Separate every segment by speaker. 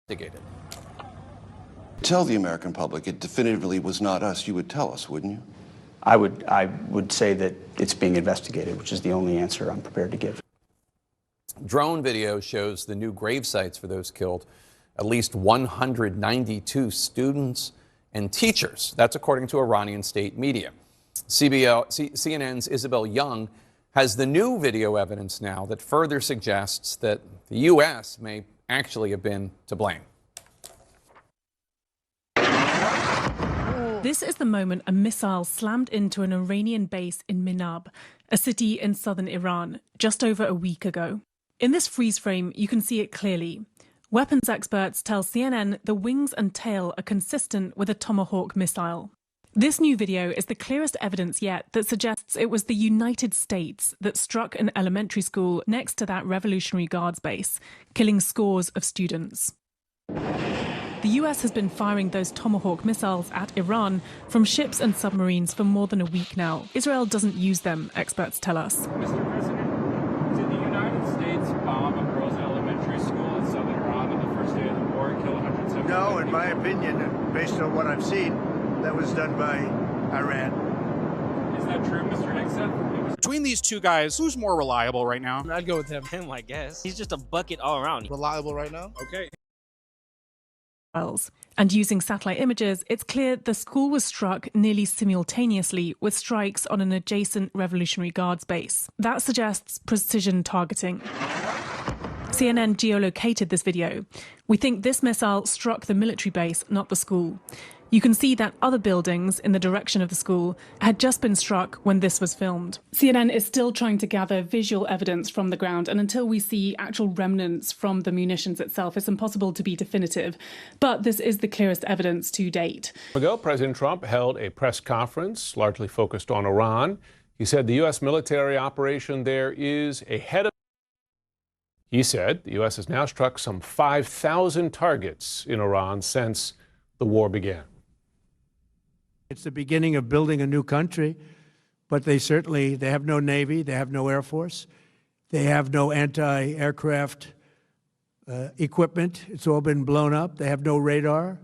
Speaker 1: investigated.
Speaker 2: Tell the American public it definitively was not us. You would tell us, wouldn't you?
Speaker 3: I would say that it's being investigated, which is the only answer I'm prepared to give.
Speaker 1: Drone video shows the new grave sites for those killed. At least 192 students and teachers. That's according to Iranian state media. CNN's Isabel Young has the new video evidence now that further suggests that the U.S. may actually have been to blame.
Speaker 4: This is the moment a missile slammed into an Iranian base in Minab, a city in southern Iran, just over a week ago. In this freeze frame, you can see it clearly. Weapons experts tell CNN the wings and tail are consistent with a Tomahawk missile. This new video is the clearest evidence yet that suggests it was the United States that struck an elementary school next to that Revolutionary Guards base, killing scores of students. The US has been firing those Tomahawk missiles at Iran from ships and submarines for more than a week now. Israel doesn't use them, experts tell us.
Speaker 5: Mr. President, did the United States bomb a girls' elementary school in southern Iran on the first day of the war and kill 170?
Speaker 6: No, in my opinion, based on what I've seen, that was done by Iran.
Speaker 5: Is that true, Mr. Hegseth?
Speaker 7: Between these two guys, who's more reliable right now?
Speaker 8: I'd go with him.
Speaker 9: Him, I guess. He's just a bucket all around.
Speaker 8: Reliable right now?
Speaker 7: Okay.
Speaker 4: And using satellite images, it's clear the school was struck nearly simultaneously with strikes on an adjacent Revolutionary Guards base. That suggests precision targeting. CNN geolocated this video. We think this missile struck the military base, not the school. You can see that other buildings in the direction of the school had just been struck when this was filmed. CNN is still trying to gather visual evidence from the ground, and until we see actual remnants from the munitions itself, it's impossible to be definitive. But this is the clearest evidence to date.
Speaker 10: Ago, President Trump held a press conference largely focused on Iran. He said the U.S. military operation there is ahead of. He said the U.S. has now struck some 5,000 targets in Iran since the war began.
Speaker 6: It's the beginning of building a new country, but they have no Navy, they have no Air Force, they have no anti-aircraft equipment. It's all been blown up. They have no radar,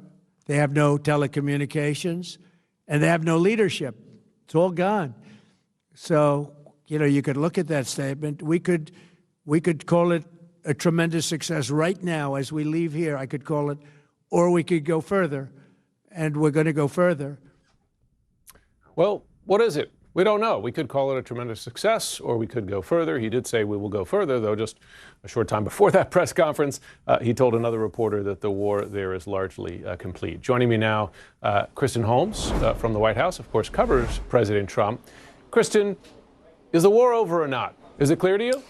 Speaker 6: they have no telecommunications, and they have no leadership. It's all gone. So, you could look at that statement. We could call it a tremendous success right now as we leave here. I could call it, or we could go further, and we're going to go further.
Speaker 10: Well, what is it? We don't know. We could call it a tremendous success, or we could go further. He did say we will go further, though just a short time before that press conference, he told another reporter that the war there is largely complete. Joining me now, Kristen Holmes from the White House, of course, covers President Trump. Kristen, is the war over or not? Is it clear to you?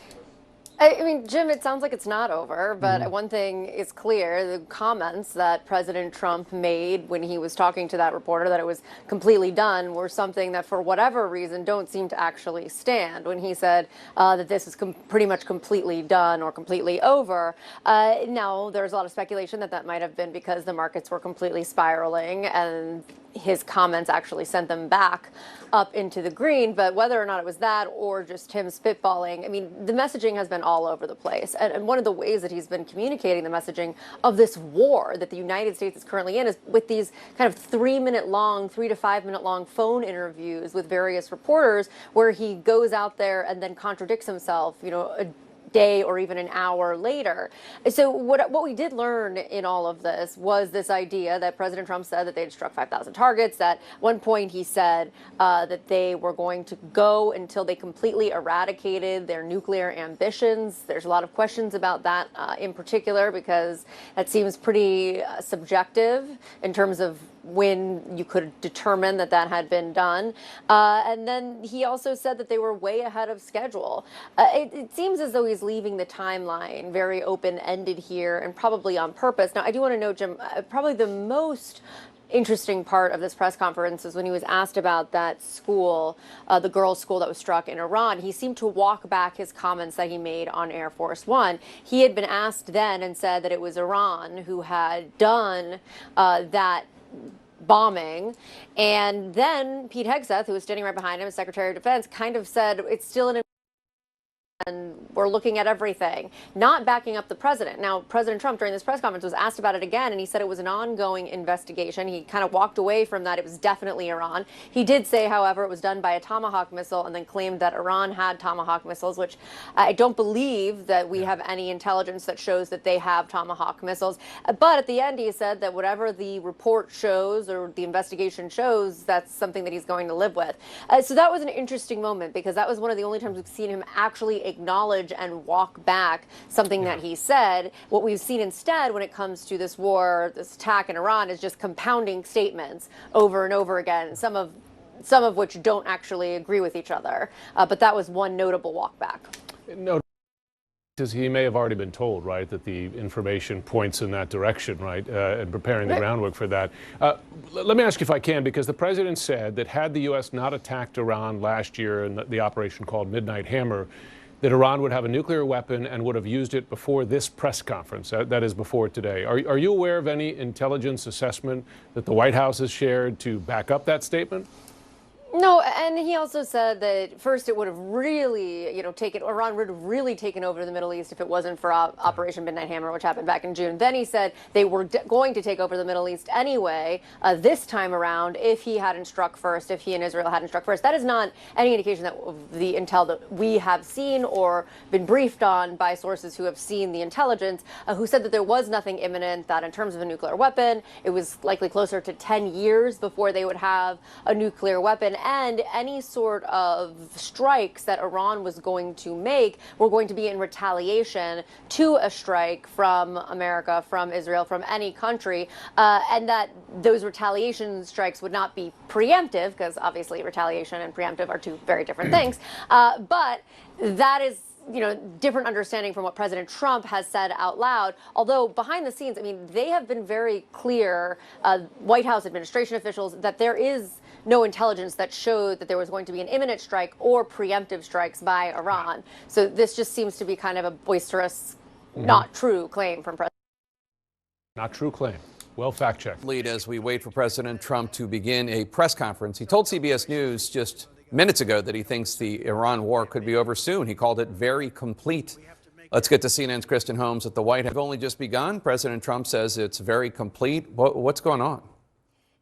Speaker 11: I mean, Jim, it sounds like it's not over, but one thing is clear. The comments that President Trump made when he was talking to that reporter that it was completely done were something that, for whatever reason, don't seem to actually stand. When he said that this is pretty much completely done or completely over, now there's a lot of speculation that that might have been because the markets were completely spiraling and his comments actually sent them back up into the green. But whether or not it was that or just him spitballing, I mean, the messaging has been all over the place. And one of the ways that he's been communicating the messaging of this war that the United States is currently in is with these kind of 3 to 5 minute long phone interviews with various reporters where he goes out there and then contradicts himself, a day or even an hour later. So what we did learn in all of this was this idea that President Trump said that they had struck 5,000 targets. At one point he said that they were going to go until they completely eradicated their nuclear ambitions. There's a lot of questions about that in particular because that seems pretty subjective in terms of when you could determine that that had been done. And then he also said that they were way ahead of schedule. It seems as though he's leaving the timeline very open-ended here and probably on purpose. Now, I do want to note, Jim, probably the most interesting part of this press conference is when he was asked about that school, the girls' school that was struck in Iran. He seemed to walk back his comments that he made on Air Force One. He had been asked then and said that it was Iran who had done that bombing. And then Pete Hegseth, who was standing right behind him as Secretary of Defense, kind of said it's still an and we're looking at everything, not backing up the president. Now, President Trump during this press conference was asked about it again, and he said it was an ongoing investigation. He kind of walked away from that. It was definitely Iran. He did say, however, it was done by a Tomahawk missile, and then claimed that Iran had Tomahawk missiles, which I don't believe that we have any intelligence that shows that they have Tomahawk missiles. But at the end, he said that whatever the report shows or the investigation shows, that's something that he's going to live with. So that was an interesting moment, because that was one of the only times we've seen him actually acknowledge and walk back something that he said. What we've seen instead when it comes to this war, this attack in Iran, is just compounding statements over and over again, some of which don't actually agree with each other. But that was one notable walk back.
Speaker 10: No, because he may have already been told, right, that the information points in that direction, right, and preparing the groundwork for that. Let me ask you if I can, because the president said that had the U.S. not attacked Iran last year in the operation called Midnight Hammer, that Iran would have a nuclear weapon and would have used it before this press conference, that is before today. Are you aware of any intelligence assessment that the White House has shared to back up that statement?
Speaker 11: No, and he also said that first it would have really, Iran would have really taken over the Middle East if it wasn't for Operation Midnight Hammer, which happened back in June. Then he said they were going to take over the Middle East anyway, this time around, if he hadn't struck first, if he and Israel hadn't struck first. That is not any indication that the intel that we have seen or been briefed on by sources who have seen the intelligence, who said that there was nothing imminent, that in terms of a nuclear weapon, it was likely closer to 10 years before they would have a nuclear weapon. And any sort of strikes that Iran was going to make were going to be in retaliation to a strike from America, from Israel, from any country, and that those retaliation strikes would not be preemptive, because obviously retaliation and preemptive are two very different things. But that is different understanding from what President Trump has said out loud. Although behind the scenes, I mean, they have been very clear, White House administration officials, that there is no intelligence that showed that there was going to be an imminent strike or preemptive strikes by Iran. So this just seems to be kind of a boisterous, not true claim from President.
Speaker 10: Not true claim. Well, fact-checked.
Speaker 1: Lead as we wait for President Trump to begin a press conference. He told CBS News just minutes ago that he thinks the Iran war could be over soon. He called it very complete. Let's get to CNN's Kristen Holmes at the White House. Have only just begun. President Trump says it's very complete. What's going on?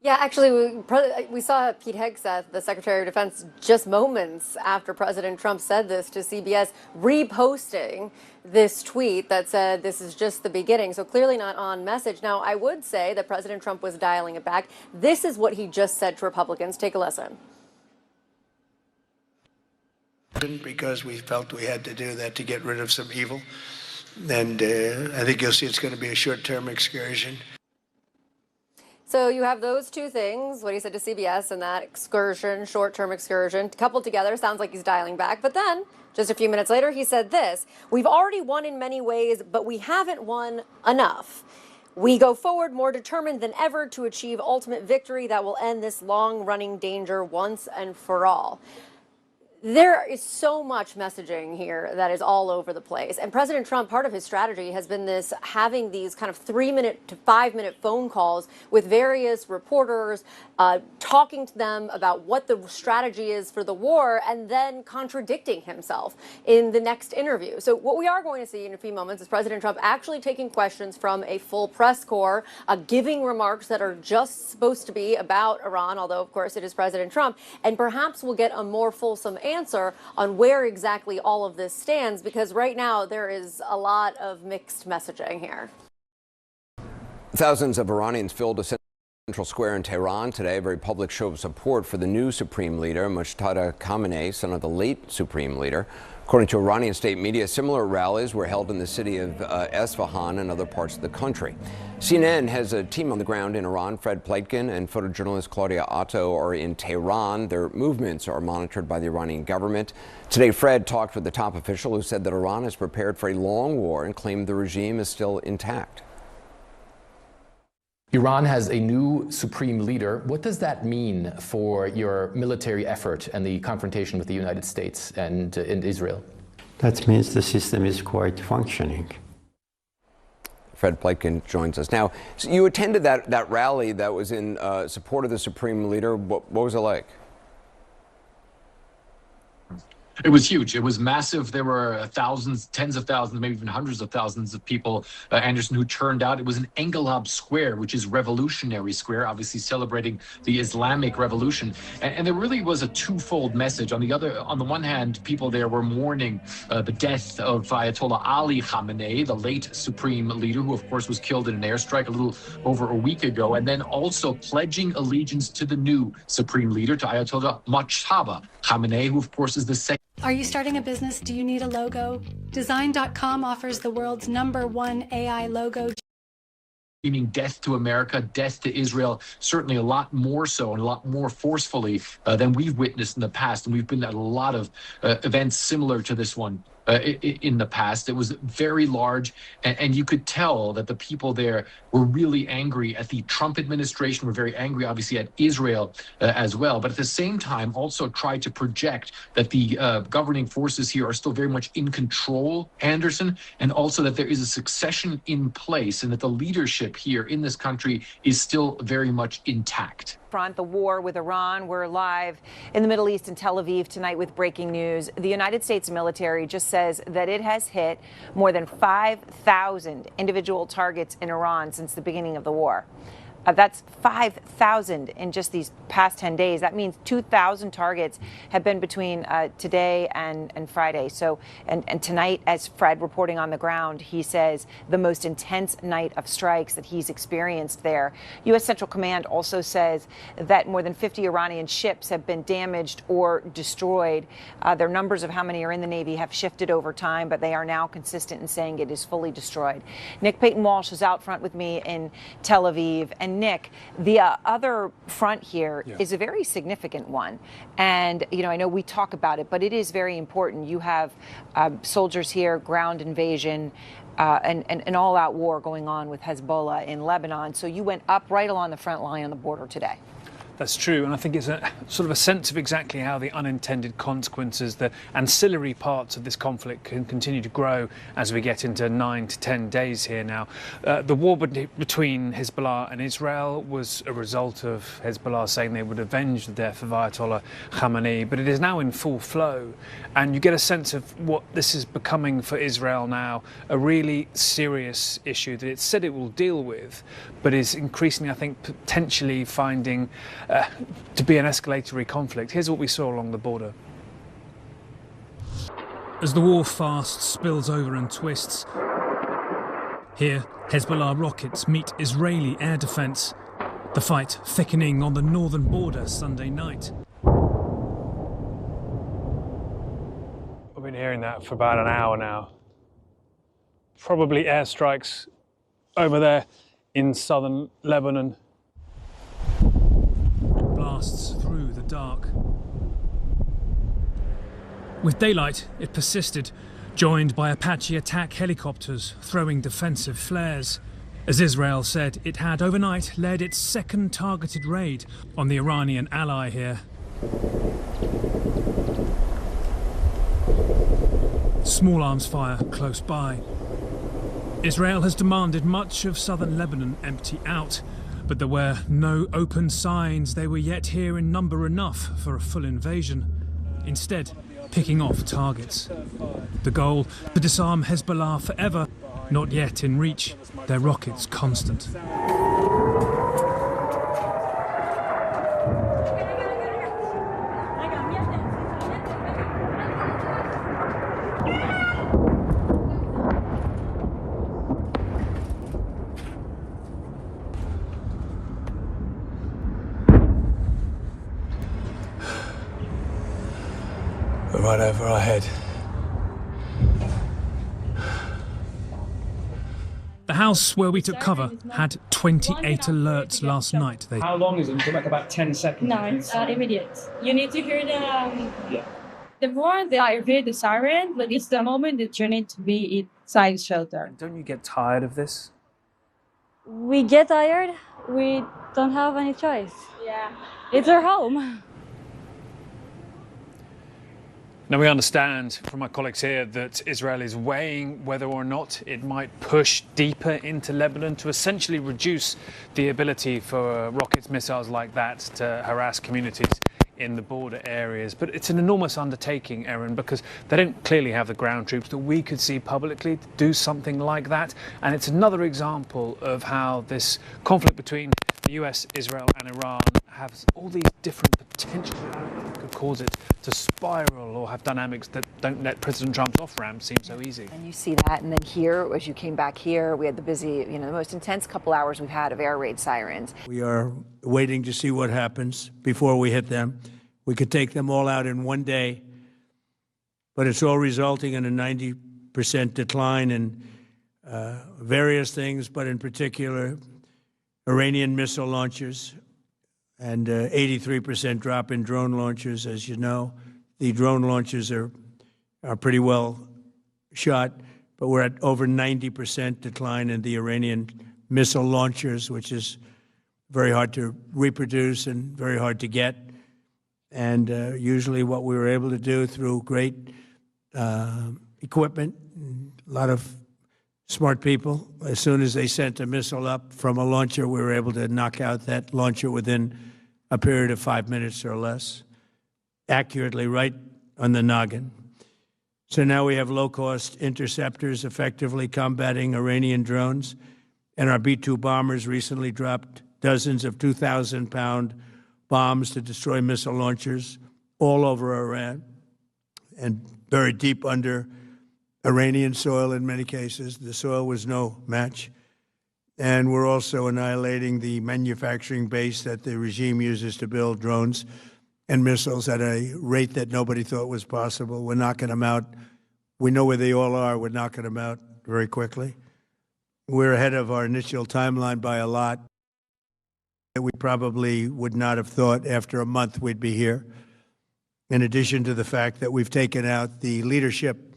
Speaker 11: Yeah, actually, we saw Pete Hegseth, the Secretary of Defense, just moments after President Trump said this to CBS, reposting this tweet that said this is just the beginning. So clearly not on message. Now, I would say that President Trump was dialing it back. This is what he just said to Republicans. Take a listen.
Speaker 6: Because we felt we had to do that to get rid of some evil. And I think you'll see it's going to be a short-term excursion.
Speaker 11: So you have those two things, what he said to CBS and that excursion, short-term excursion, coupled together. Sounds like he's dialing back. But then, just a few minutes later, he said this: "We've already won in many ways, but we haven't won enough. We go forward more determined than ever to achieve ultimate victory that will end this long-running danger once and for all." There is so much messaging here that is all over the place. And President Trump, part of his strategy has been this, having these kind of 3-minute to 5-minute phone calls with various reporters, talking to them about what the strategy is for the war, and then contradicting himself in the next interview. So what we are going to see in a few moments is President Trump actually taking questions from a full press corps, giving remarks that are just supposed to be about Iran, although, of course, it is President Trump. And perhaps we'll get a more fulsome answer on where exactly all of this stands, because right now there is a lot of mixed messaging here.
Speaker 8: Thousands of Iranians filled a central square in Tehran today, a very public show of support for the new supreme leader, Mujtaba Khamenei, son of the late supreme leader. According to Iranian state media, similar rallies were held in the city of Esfahan and other parts of the country. CNN has a team on the ground in Iran. Fred Pleitkin and photojournalist Claudia Otto are in Tehran. Their movements are monitored by the Iranian government. Today, Fred talked with the top official who said that Iran is prepared for a long war and claimed the regime is still intact.
Speaker 12: Iran has a new supreme leader. What does that mean for your military effort and the confrontation with the United States and Israel?
Speaker 13: That means the system is quite functioning.
Speaker 8: Fred Pleitkin joins us now. So you attended that rally that was in support of the supreme leader. What was it like?
Speaker 14: It was huge. It was massive. There were thousands, tens of thousands, maybe even hundreds of thousands of people, Anderson, who turned out. It was in Engelab Square, which is Revolutionary Square, obviously celebrating the Islamic Revolution. And there really was a twofold message. On the one hand, people there were mourning the death of Ayatollah Ali Khamenei, the late supreme leader, who of course was killed in an airstrike a little over a week ago, and then also pledging allegiance to the new supreme leader, to Ayatollah Mojtaba Khamenei, who of course is the second.
Speaker 15: Are you starting a business? Do you need a logo? Design.com offers the world's #1 AI logo.
Speaker 14: Meaning death to America, death to Israel, certainly a lot more so and a lot more forcefully than we've witnessed in the past. And we've been at a lot of events similar to this one in the past. It was very large, and you could tell that the people there were really angry at the Trump administration, were very angry, obviously, at Israel as well. But at the same time, also tried to project that the governing forces here are still very much in control, Anderson, and also that there is a succession in place and that the leadership here in this country is still very much intact.
Speaker 16: The war with Iran. We're live in the Middle East in Tel Aviv tonight with breaking news. The United States military just says that it has hit more than 5,000 individual targets in Iran since the beginning of the war. That's 5,000 in just these past 10 days. That means 2,000 targets have been between today and Friday. So, and tonight, as Fred reporting on the ground, he says the most intense night of strikes that he's experienced there. U.S. Central Command also says that more than 50 Iranian ships have been damaged or destroyed. Their numbers of how many are in the Navy have shifted over time, but they are now consistent in saying it is fully destroyed. Nick Payton Walsh is out front with me in Tel Aviv. And Nick, the other front here is a very significant one. And, you know, I know we talk about it, but it is very important. You have soldiers here, ground invasion, and an all-out war going on with Hezbollah in Lebanon. So you went up right along the front line on the border today.
Speaker 17: That's true, and I think it's a sort of a sense of exactly how the unintended consequences, the ancillary parts of this conflict can continue to grow as we get into 9 to 10 days here now. The war between Hezbollah and Israel was a result of Hezbollah saying they would avenge the death of Ayatollah Khamenei, but it is now in full flow, and you get a sense of what this is becoming for Israel now, a really serious issue that it said it will deal with, but is increasingly, I think, potentially finding to be an escalatory conflict. Here's what we saw along the border.
Speaker 18: As the war fast spills over and twists, here Hezbollah rockets meet Israeli air defense, the fight thickening on the northern border Sunday night.
Speaker 17: I've been hearing that for about an hour now. Probably airstrikes over there in southern Lebanon.
Speaker 18: Blasts through the dark. With daylight, it persisted, joined by Apache attack helicopters throwing defensive flares, as Israel said it had overnight led its second targeted raid on the Iranian ally here. Small arms fire close by. Israel has demanded much of southern Lebanon empty out, but there were no open signs they were yet here in number enough for a full invasion. Instead, picking off targets. The goal, to disarm Hezbollah forever, not yet in reach, their rockets constant.
Speaker 17: Right over our head.
Speaker 18: The house where we took cover had 28 alerts last night.
Speaker 5: How long is it? Until like about 10 seconds?
Speaker 19: No, it's immediate. You need to hear the more they hear the siren, but it's the moment that you need to be inside shelter.
Speaker 17: Don't you get tired of this?
Speaker 19: We get tired. We don't have any choice. Yeah. It's our home.
Speaker 17: Now, we understand from my colleagues here that Israel is weighing whether or not it might push deeper into Lebanon to essentially reduce the ability for rockets, missiles like that to harass communities in the border areas. But it's an enormous undertaking, Erin, because they don't clearly have the ground troops that we could see publicly to do something like that. And it's another example of how this conflict between the US, Israel and Iran has all these different potential that could cause it to spiral or have dynamics that don't let President Trump's off-ramp seem so easy.
Speaker 16: And you see that, and then here, as you came back here, we had the busy, the most intense couple hours we've had of air raid sirens.
Speaker 6: We are waiting to see what happens before we hit them. We could take them all out in one day, but it's all resulting in a 90% decline in various things, but in particular, Iranian missile launchers, and 83% drop in drone launchers. As you know, the drone launchers are pretty well shot, but we're at over 90% decline in the Iranian missile launchers, which is very hard to reproduce and very hard to get. And usually what we were able to do through great equipment, a lot of smart people, as soon as they sent a missile up from a launcher, we were able to knock out that launcher within a period of 5 minutes or less, accurately right on the noggin. So now we have low-cost interceptors effectively combating Iranian drones, and our B-2 bombers recently dropped dozens of 2,000-pound bombs to destroy missile launchers all over Iran and buried deep under Iranian soil in many cases. The soil was no match. And we're also annihilating the manufacturing base that the regime uses to build drones and missiles at a rate that nobody thought was possible. We're knocking them out. We know where they all are. We're knocking them out very quickly. We're ahead of our initial timeline by a lot. We probably would not have thought after a month we'd be here. In addition to the fact that we've taken out the leadership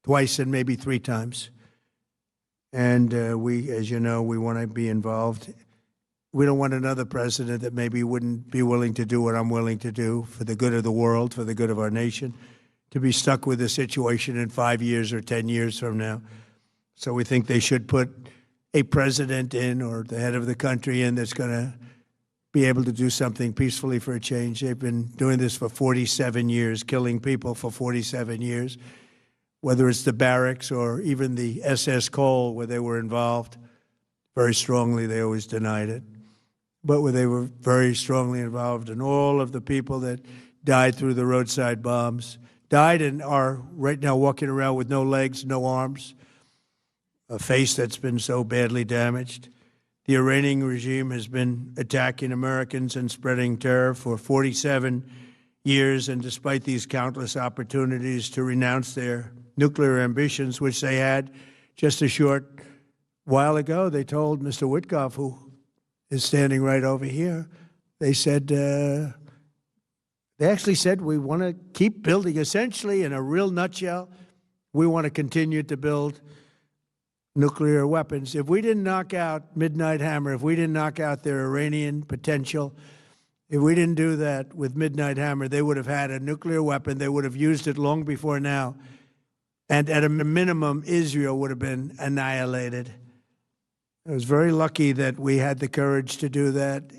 Speaker 6: twice and maybe 3 times. And we, as you know, we want to be involved. We don't want another president that maybe wouldn't be willing to do what I'm willing to do for the good of the world, for the good of our nation, to be stuck with a situation in 5 years or 10 years from now. So we think they should put a president in, or the head of the country in, that's going to be able to do something peacefully for a change. They've been doing this for 47 years, killing people for 47 years, whether it's the barracks or even the SS Cole, where they were involved. Very strongly, they always denied it. But where they were very strongly involved, and all of the people that died through the roadside bombs, died and are right now walking around with no legs, no arms, a face that's been so badly damaged. The Iranian regime has been attacking Americans and spreading terror for 47 years, and despite these countless opportunities to renounce their nuclear ambitions, which they had just a short while ago, they told Mr. Witkoff, who is standing right over here, they said, they actually said, we want to keep building. Essentially, in a real nutshell, we want to continue to build nuclear weapons. If we didn't knock out Midnight Hammer, if we didn't knock out their Iranian potential, if we didn't do that with Midnight Hammer, they would have had a nuclear weapon. They would have used it long before now. And at a minimum, Israel would have been annihilated. I was very lucky that we had the courage to do that,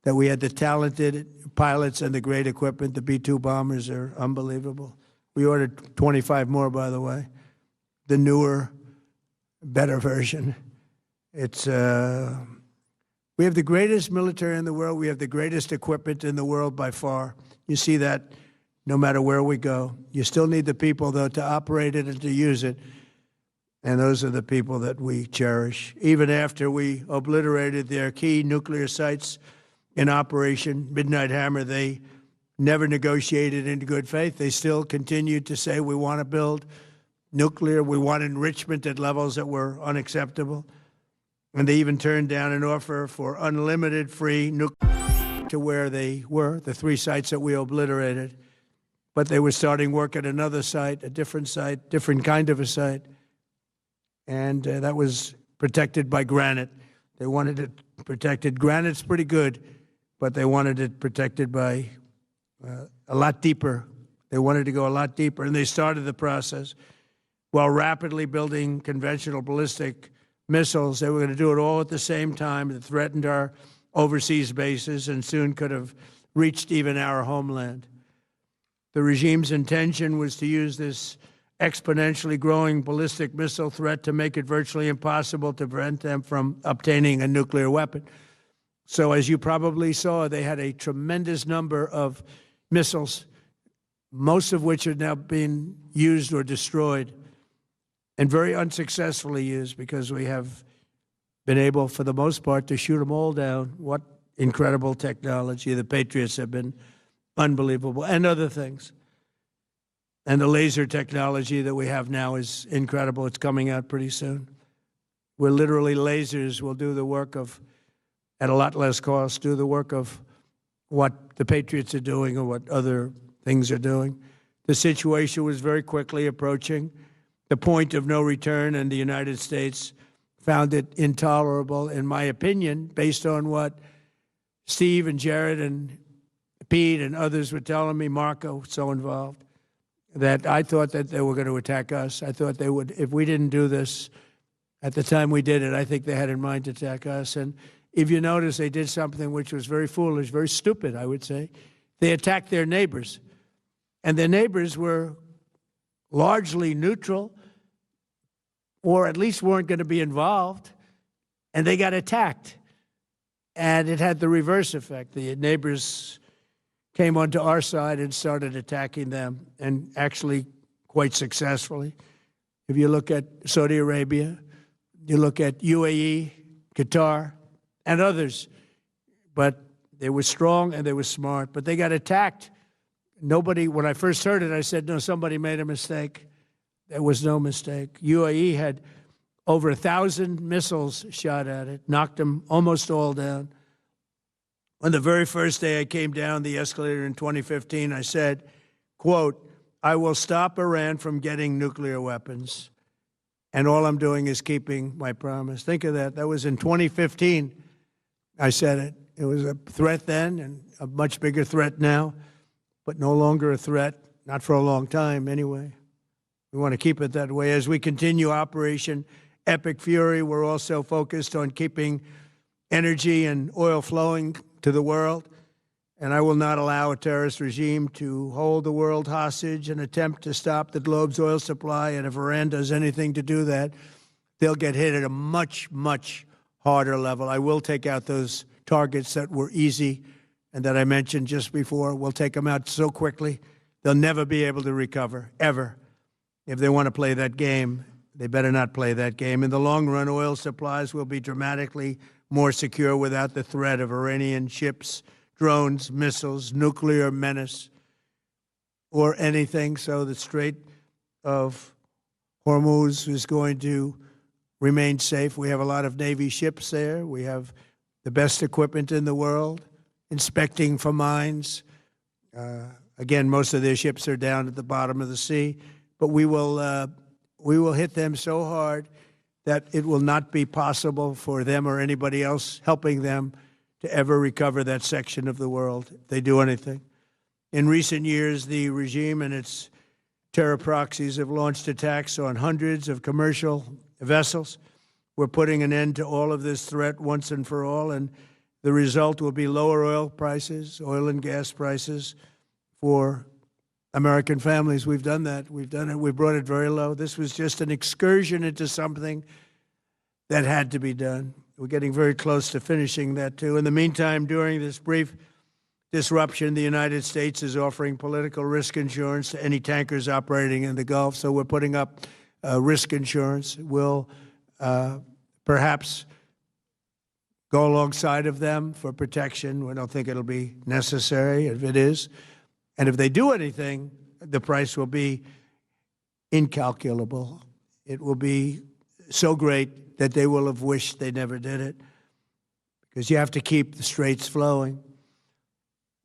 Speaker 6: that we had the talented pilots and the great equipment. The B-2 bombers are unbelievable. We ordered 25 more, by the way. The newer, better version. It's we have the greatest military in the world. We have the greatest equipment in the world by far. You see that no matter where we go. You still need the people, though, to operate it and to use it. And those are the people that we cherish. Even after we obliterated their key nuclear sites in Operation Midnight Hammer, they never negotiated in good faith. They still continued to say, we want to build nuclear. We want enrichment at levels that were unacceptable. And they even turned down an offer for unlimited free nuclear to where they were, the 3 sites that we obliterated. But they were starting work at another site, a different site, different kind of a site. And that was protected by granite. They wanted it protected. Granite's pretty good, but they wanted it protected by a lot deeper. They wanted to go a lot deeper, and they started the process. While rapidly building conventional ballistic missiles, they were going to do it all at the same time. It threatened our overseas bases and soon could have reached even our homeland. The regime's intention was to use this exponentially growing ballistic missile threat to make it virtually impossible to prevent them from obtaining a nuclear weapon. So as you probably saw, they had a tremendous number of missiles, most of which are now being used or destroyed, and very unsuccessfully used because we have been able, for the most part, to shoot them all down. What incredible technology. The Patriots have been unbelievable, and other things. And the laser technology that we have now is incredible. It's coming out pretty soon. Where literally lasers will do the work of, at a lot less cost, do the work of what the Patriots are doing or what other things are doing. The situation was very quickly approaching the point of no return, and the United States found it intolerable, in my opinion, based on what Steve and Jared and Pete and others were telling me, Marco, so involved, that I thought that they were going to attack us. I thought they would, if we didn't do this at the time we did it, I think they had in mind to attack us. And if you notice, they did something which was very foolish, very stupid, I would say. They attacked their neighbors. And their neighbors were largely neutral, or at least weren't going to be involved, and they got attacked. And it had the reverse effect. The neighbors came onto our side and started attacking them, and actually quite successfully. If you look at Saudi Arabia, you look at UAE, Qatar, and others, but they were strong and they were smart, but they got attacked. Nobody, when I first heard it, I said, no, somebody made a mistake. There was no mistake. UAE had over 1,000 missiles shot at it, knocked them almost all down. On the very first day I came down the escalator in 2015, I said, quote, I will stop Iran from getting nuclear weapons, and all I'm doing is keeping my promise. Think of that. That was in 2015. I said it. It was a threat then and a much bigger threat now, but no longer a threat, not for a long time anyway. We want to keep it that way. As we continue Operation Epic Fury, we're also focused on keeping energy and oil flowing to the world, and I will not allow a terrorist regime to hold the world hostage and attempt to stop the globe's oil supply. And if Iran does anything to do that, they'll get hit at a much, much harder level. I will take out those targets that were easy and that I mentioned just before. We'll take them out so quickly, they'll never be able to recover, ever. If they want to play that game, they better not play that game. In the long run, oil supplies will be dramatically more secure without the threat of Iranian ships, drones, missiles, nuclear menace, or anything. So the Strait of Hormuz is going to remain safe. We have a lot of Navy ships there. We have the best equipment in the world, inspecting for mines. Again, most of their ships are down at the bottom of the sea, but we will hit them so hard that it will not be possible for them or anybody else helping them to ever recover that section of the world if they do anything. In recent years, the regime and its terror proxies have launched attacks on hundreds of commercial vessels. We're putting an end to all of this threat once and for all, and the result will be lower oil prices, oil and gas prices for American families. We've done that. We've done it. We brought it very low. This was just an excursion into something that had to be done. We're getting very close to finishing that, too. In the meantime, during this brief disruption, the United States is offering political risk insurance to any tankers operating in the Gulf. So we're putting up risk insurance. We'll perhaps go alongside of them for protection. We don't think it'll be necessary if it is. And if they do anything, the price will be incalculable. It will be so great that they will have wished they never did it, because you have to keep the straits flowing.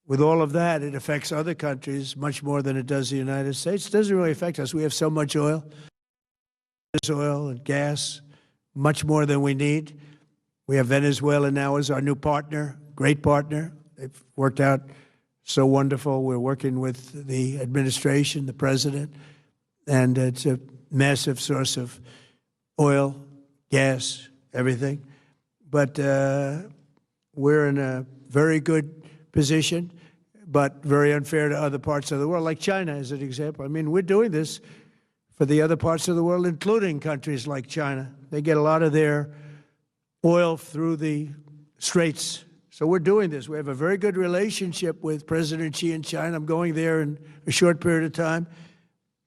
Speaker 6: With all of that, it affects other countries much more than it does the United States. It doesn't really affect us. We have so much oil and gas, much more than we need. We have Venezuela now as our new partner, great partner. They've worked out so wonderful. We're working with the administration, the president, and it's a massive source of oil, gas, everything. But we're in a very good position, but very unfair to other parts of the world, like China as an example. I mean, we're doing this for the other parts of the world, including countries like China. They get a lot of their oil through the straits. So we're doing this. We have a very good relationship with President Xi in China. I'm going there in a short period of time,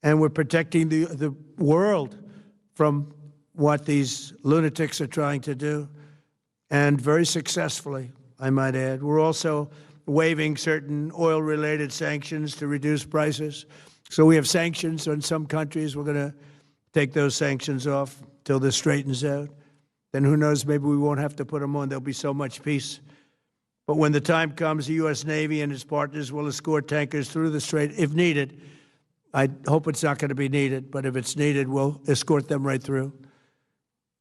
Speaker 6: and we're protecting the world from what these lunatics are trying to do, and very successfully, I might add. We're also waiving certain oil-related sanctions to reduce prices. So we have sanctions on some countries. We're going to take those sanctions off till this straightens out. Then who knows, maybe we won't have to put them on. There'll be so much peace. But when the time comes, the U.S. Navy and its partners will escort tankers through the strait if needed. I hope it's not going to be needed, but if it's needed, we'll escort them right through.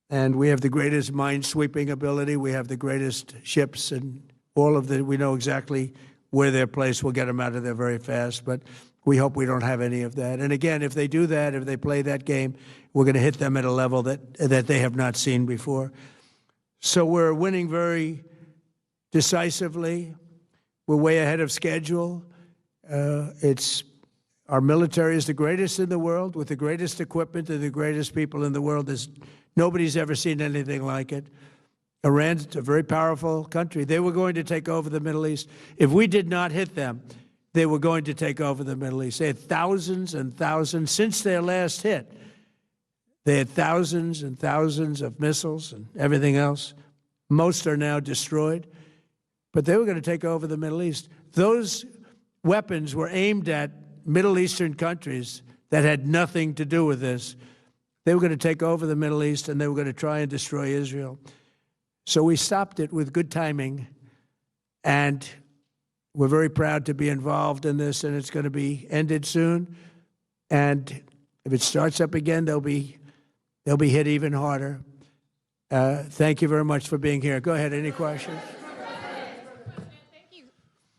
Speaker 6: And we have the greatest mine-sweeping ability. We have the greatest ships, and we know exactly where they're placed. We'll get them out of there very fast, but we hope we don't have any of that. And again, if they do that, if they play that game, we're going to hit them at a level that they have not seen before. So we're winning very decisively. We're way ahead of schedule. Our military is the greatest in the world, with the greatest equipment and the greatest people in the world. Nobody's ever seen anything like it. Iran's a very powerful country. They were going to take over the Middle East. If we did not hit them, they were going to take over the Middle East. They had thousands and thousands since their last hit. They had thousands and thousands of missiles and everything else. Most are now destroyed. But they were going to take over the Middle East. Those weapons were aimed at Middle Eastern countries that had nothing to do with this. They were going to take over the Middle East, and they were going to try and destroy Israel. So we stopped it with good timing, and we're very proud to be involved in this, and it's going to be ended soon. And if it starts up again, they'll be hit even harder. Thank you very much for being here. Go ahead. Any questions?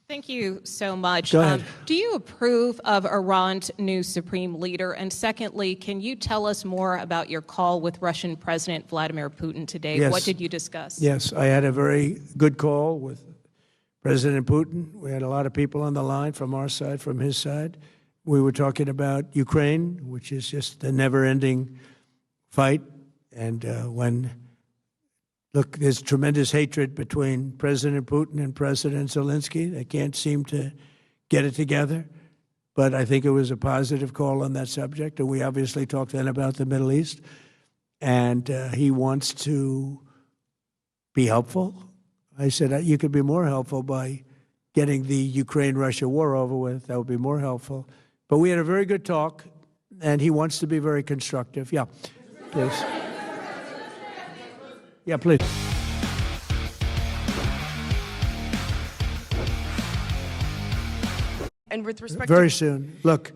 Speaker 20: Thank you so much.
Speaker 6: Go ahead.
Speaker 20: Do you approve of Iran's new supreme leader? And secondly, can you tell us more about your call with Russian President Vladimir Putin today?
Speaker 6: Yes.
Speaker 20: What did you discuss?
Speaker 6: Yes, I had a very good call with President Putin. We had a lot of people on the line from our side, from his side. We were talking about Ukraine, which is just a never-ending fight. And look, there's tremendous hatred between President Putin and President Zelensky. They can't seem to get it together. But I think it was a positive call on that subject. And we obviously talked then about the Middle East. And he wants to be helpful. I said, you could be more helpful by getting the Ukraine-Russia war over with. That would be more helpful. But we had a very good talk, and he wants to be very constructive. Yeah, please. Yeah, please.
Speaker 21: And with respect
Speaker 6: Very
Speaker 21: to
Speaker 6: soon. Look,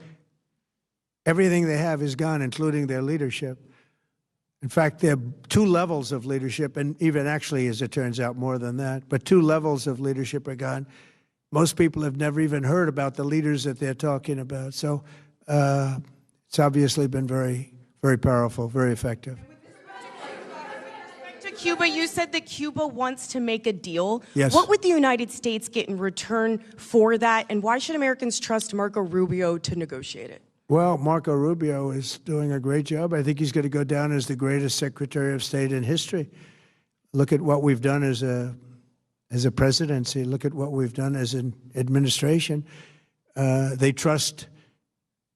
Speaker 6: everything they have is gone, including their leadership. In fact, there are two levels of leadership, and even actually, as it turns out, more than that. But two levels of leadership are gone. Most people have never even heard about the leaders that they're talking about. So it's obviously been very, very powerful, very effective.
Speaker 21: to Cuba, you said that Cuba wants to make a deal.
Speaker 6: Yes.
Speaker 21: What would the United States get in return for that, and why should Americans trust Marco Rubio to negotiate it?
Speaker 6: Well, Marco Rubio is doing a great job. I think he's going to go down as the greatest Secretary of State in history. Look at what we've done as a presidency. Look at what we've done as an administration. They trust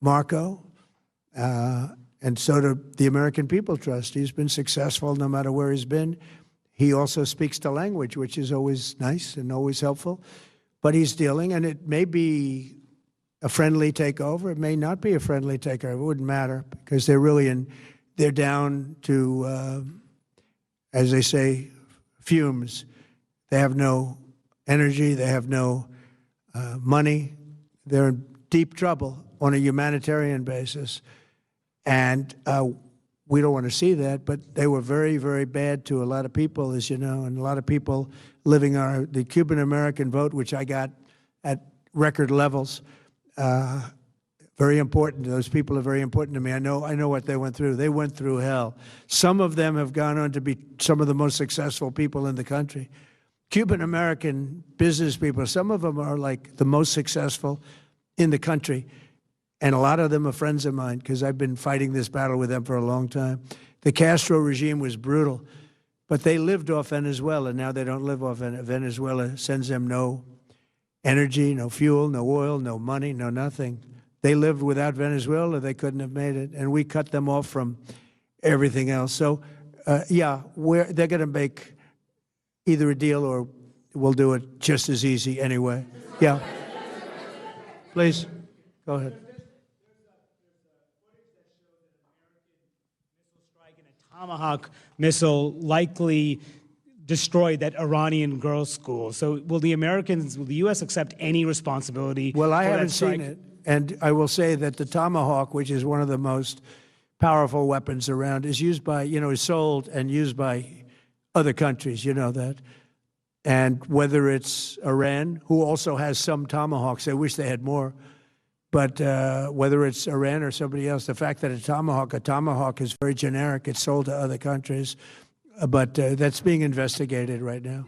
Speaker 6: Marco, and so do the American people trust. He's been successful no matter where he's been. He also speaks the language, which is always nice and always helpful. But he's dealing, and it may be a friendly takeover. It may not be a friendly takeover. It wouldn't matter, because they're down to, as they say, fumes. They have no energy. They have no money. They're in deep trouble on a humanitarian basis. And we don't want to see that, but they were very, very bad to a lot of people, as you know, and a lot of people living the Cuban-American vote, which I got at record levels. Very important. Those people are very important to me. I know what they went through. They went through hell. Some of them have gone on to be some of the most successful people in the country. Cuban-American business people, some of them are like the most successful in the country. And a lot of them are friends of mine because I've been fighting this battle with them for a long time. The Castro regime was brutal, but they lived off Venezuela. Now they don't live off Venezuela. Sends them no energy, no fuel, no oil, no money, no nothing. They lived without Venezuela. They couldn't have made it. And we cut them off from everything else. So, yeah, they're going to make either a deal or we'll do it just as easy anyway. Yeah. Please, go ahead.
Speaker 2: Tomahawk missile likely destroyed that Iranian girls' school. So will the U.S. accept any responsibility?
Speaker 6: Well, I
Speaker 2: for
Speaker 6: haven't
Speaker 2: that strike?
Speaker 6: seen it. And I will say that the Tomahawk, which is one of the most powerful weapons around, is used by, is sold and used by other countries, you know that. And whether it's Iran, who also has some Tomahawks, I wish they had more, but whether it's Iran or somebody else, the fact that a Tomahawk is very generic, it's sold to other countries, but that's being investigated right now.